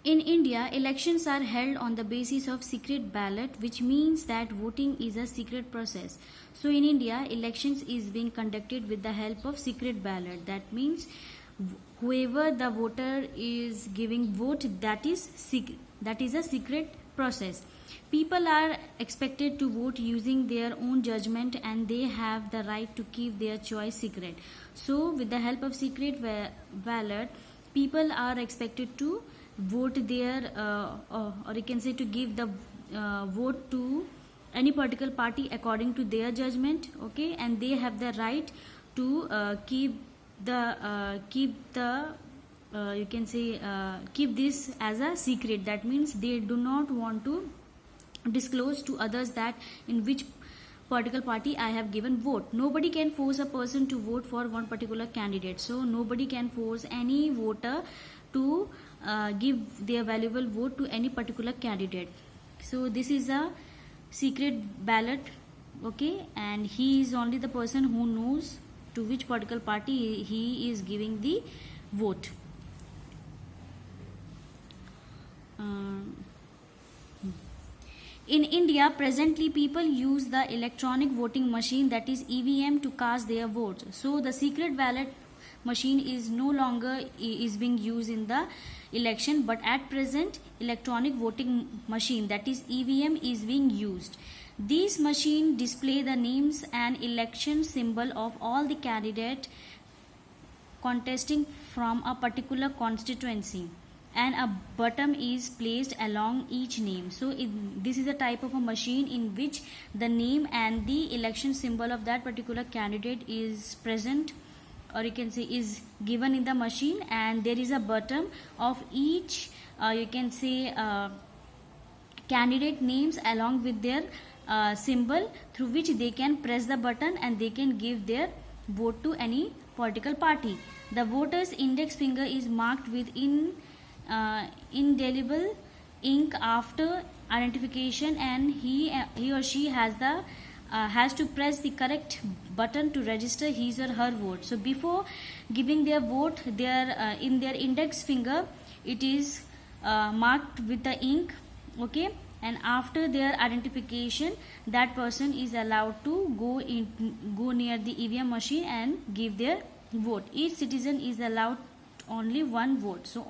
In India, elections are held on the basis of secret ballot, which means that voting is a secret process. So in India, elections is being conducted with the help of secret ballot. That means whoever the voter is giving vote, that is a secret process. People are expected to vote using their own judgment, and they have the right to keep their choice secret. So with the help of secret ballot, people are expected to vote their or you can say to give the vote to any political party according to their judgment. Okay, and they have the right to keep you can say keep this as a secret. That means they do not want to disclose to others that in which political party I have given vote. Nobody can force a person to vote for one particular candidate. So nobody can force any voter to give their valuable vote to any particular candidate. So this is a secret ballot. Okay, and he is only the person who knows to which political party he is giving the vote. In India, presently people use the electronic voting machine, that is EVM, to cast their votes. So the secret ballot machine is no longer is being used in the election, but at present electronic voting machine, that is EVM, is being used. These machine display the names and election symbol of all the candidate contesting from a particular constituency, and a button is placed along each name. So this is a type of a machine in which the name and the election symbol of that particular candidate is present, or you can say is given in the machine, and there is a button of each you can say candidate names along with their symbol, through which they can press the button and they can give their vote to any political party. The voter's index finger is marked with indelible ink after identification, and he or she has to press the correct button to register his or her vote. So before giving their vote, in their index finger it is marked with the ink. Okay, and after their identification, that person is allowed to go near the EVM machine and give their vote. Each citizen is allowed only one vote. So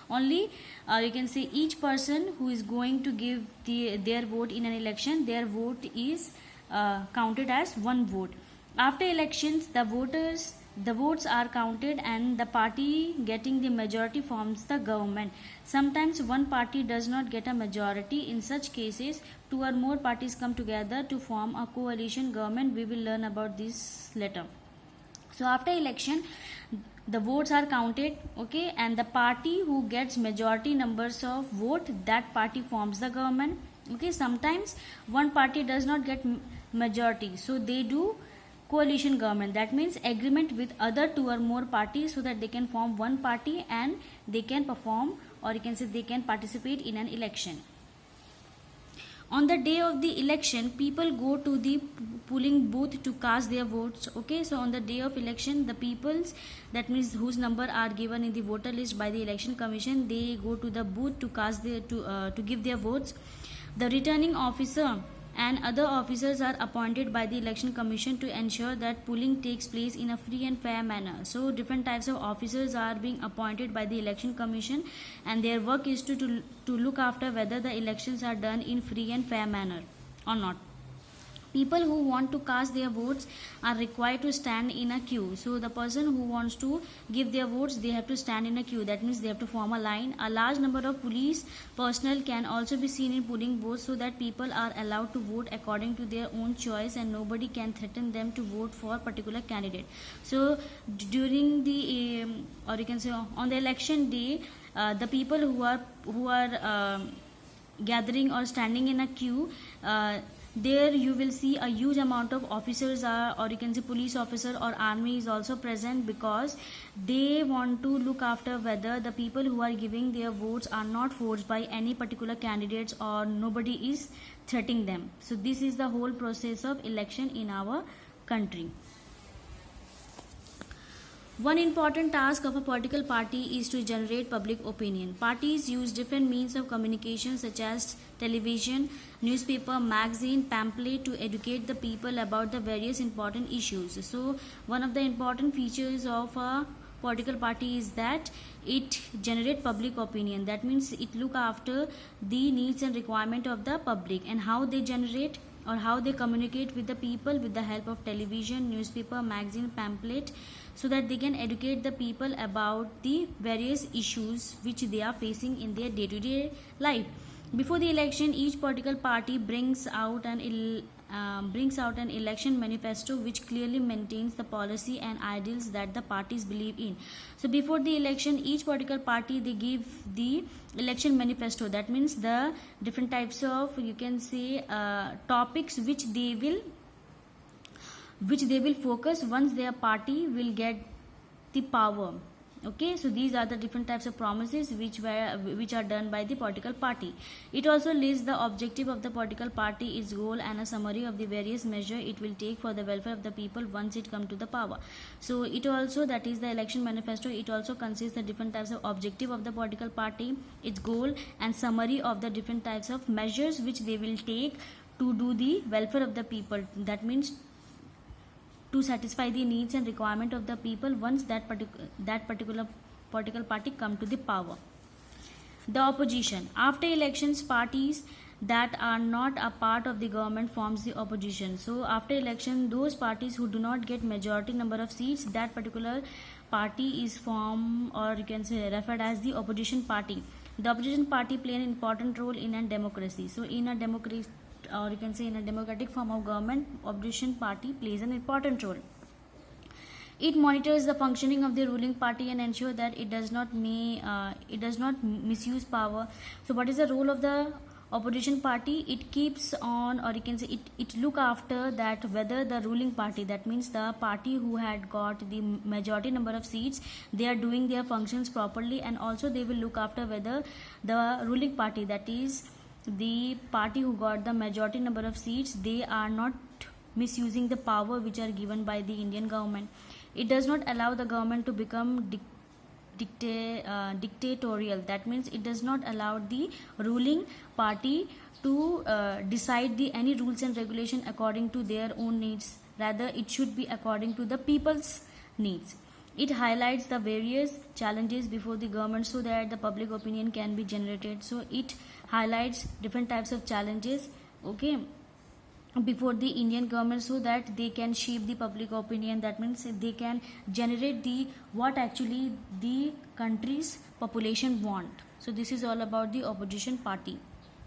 only you can say each person who is going to give their vote in an election, their vote is counted as one vote. After elections, the votes are counted, and the party getting the majority forms the government. Sometimes one party does not get a majority. In such cases, two or more parties come together to form a coalition government. We will learn about this later. So after election, the votes are counted. Okay, and the party who gets majority numbers of vote, that party forms the government. Okay, sometimes one party does not get majority, so they do coalition government. That means agreement with other two or more parties so that they can form one party and they can perform, or you can say they can participate in an election. On the day of the election, people go to the polling booth to cast their votes. Okay, so on the day of election, the peoples, that means whose number are given in the voter list by the election commission, they go to the booth to cast their to give their votes. The returning officer and other officers are appointed by the election commission to ensure that polling takes place in a free and fair manner. So different types of officers are being appointed by the election commission, and their work is to look after whether the elections are done in free and fair manner or not. People who want to cast their votes are required to stand in a queue. So the person who wants to give their votes, they have to stand in a queue. That means they have to form a line. A large number of police personnel can also be seen in polling booths, so that people are allowed to vote according to their own choice, and nobody can threaten them to vote for a particular candidate. So during the or you can say on the election day, the people who are gathering or standing in a queue, there you will see a huge amount of officers or you can say police officer or army is also present, because they want to look after whether the people who are giving their votes are not forced by any particular candidates or nobody is threatening them. So this is the whole process of election in our country. One important task of a political party is to generate public opinion. Parties use different means of communication such as television, newspaper, magazine, pamphlet to educate the people about the various important issues. So, one of the important features of a political party is that it generate public opinion. That means it look after the needs and requirement of the public, and how they generate or how they communicate with the people with the help of television, newspaper, magazine, pamphlet, so that they can educate the people about the various issues which they are facing in their day-to-day life. Before the election, each political party brings out an election manifesto which clearly maintains the policy and ideals that the parties believe in. So before the election, each political party, they give the election manifesto. That means the different types of, you can say, topics which they will focus once their party will get the power. Okay, so these are the different types of promises which are done by the political party. It also lists the objective of the political party, its goal, and a summary of the various measures it will take for the welfare of the people once it come to the power. So it also, that is the election manifesto, it also consists the different types of objective of the political party, its goal, and summary of the different types of measures which they will take to do the welfare of the people. That means to satisfy the needs and requirement of the people once that particular political party come to the power. The opposition. After elections, parties that are not a part of the government forms the opposition. So after election, those parties who do not get majority number of seats, that particular party is formed, or you can say referred as the opposition party. The opposition party play an important role in a democracy. So in a democracy, or you can say in a democratic form of government, opposition party plays an important role. It monitors the functioning of the ruling party and ensure that it does not misuse power. So what is the role of the opposition party? It keeps on, or you can say it look after that whether the ruling party, that means the party who had got the majority number of seats, they are doing their functions properly, and also they will look after whether the ruling party, that is the party who got the majority number of seats, they are not misusing the power which are given by the Indian government. It does not allow the government to become dictatorial. That means it does not allow the ruling party to decide any rules and regulation according to their own needs. Rather, it should be according to the people's needs. It highlights the various challenges before the government so that the public opinion can be generated. So it highlights different types of challenges, okay, before the Indian government, so that they can shape the public opinion. That means they can generate the what actually the country's population want. So this is all about the opposition party.